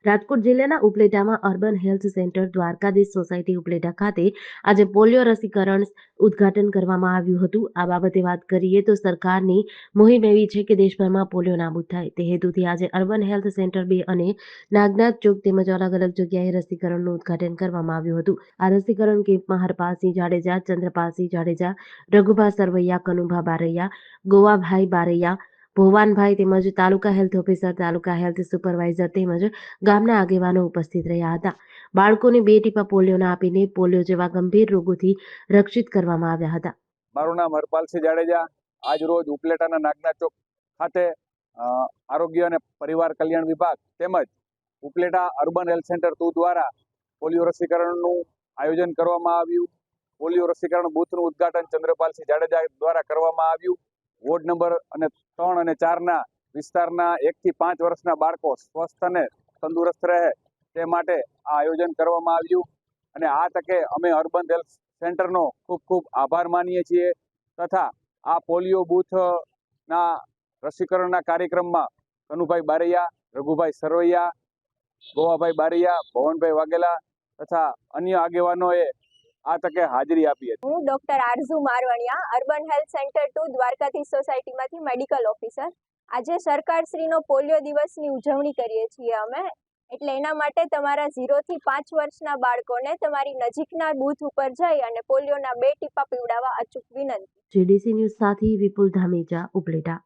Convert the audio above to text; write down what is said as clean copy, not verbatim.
રાજકોટ જિલ્લાના ઉપલેટામાં urban health centre Dwarkadhish society Upleta ખાતે આજે પોલિયો રસીકરણ ઉદ્ઘાટન કરવામાં આવ્યું હતું. આ બાબતે વાત કરીએ તો સરકારની મુહિમ એવી છે કે દેશભરમાં પોલિયો નાબૂદ થાય તે હેતુથી આજે અર્બન હેલ્થ સેન્ટર 2 અને નાગનાથ ચોક તેમજ અલગ અલગ જગ્યાએ રસીકરણનું ઉદ્ઘાટન કરવામાં આવ્યું હતું. આ રસીકરણ કેમ્પમાં હરપાલસિંહ જાડેજા, ચંદ્રપાલસિંહ જાડેજા, રઘુભા સરવૈયા, કનુભા બારૈયા, ગોવાભાઈ બારૈયા, ભોવાનભાઈ તેમજ તાલુકા હેલ્થ ઓફિસર, તાલુકા હેલ્થ સુપરવાઇઝર તેમજ ગામના આગેવાનો ઉપસ્થિત રહ્યા હતા. બાળકોને 2 ટીપા પોલિયોના આપીને પોલિયો જેવા ગંભીર રોગોથી રક્ષિત કરવામાં આવ્યા હતા. મારું નામ હરપાલસિંહ જાડેજા. આજ રોજ ઉપલેટાના નાગનાથ ચોક ખાતે આરોગ્ય અને પરિવાર કલ્યાણ વિભાગ તેમજ ઉપલેટા અર્બન હેલ્થ સેન્ટર 2 દ્વારા પોલિયો રસીકરણનું આયોજન કરવામાં આવ્યું. પોલિયો રસીકરણ બૂથનું ઉદ્ઘાટન ચંદ્રપાલસિંહ જાડેજા દ્વારા કરવામાં આવ્યું. વોર્ડ નંબર 3 અને 4ના વિસ્તારના 1 થી 5 વર્ષના બાળકો સ્વસ્થ અને તંદુરસ્ત રહે તે માટે આ આયોજન કરવામાં આવ્યું અને આ તકે અમે અર્બન હેલ્થ સેન્ટરનો ખૂબ ખૂબ આભાર માનીએ છીએ તથા આ પોલિયો બૂથના રસીકરણના કાર્યક્રમમાં કનુભાઈ બારૈયા, રઘુભાઈ સરવૈયા, ગોવાભાઈ બારૈયા, ભવનભાઈ વાઘેલા તથા અન્ય આગેવાનોએ આ તકે હાજરી આપી હતી. હું doctor Arzoo Marvaniya, urban health centre 2 દ્વારકાધીશ સોસાયટીમાંથી મેડિકલ ઓફિસર. આજે સરકારશ્રીનો પોલિયો દિવસની ઉજવણી કરીએ છીએ અમે, એટલે એના માટે તમારા 0 થી 5 વર્ષના બાળકોને તમારી નજીકના બૂથ ઉપર જઈ અને પોલિયોના 2 ટીપા પીવડાવવા અચૂક વિનંતી. જેડીસી ન્યૂઝ સાથે વિપુલ ધામેચા, ઉપલેટા.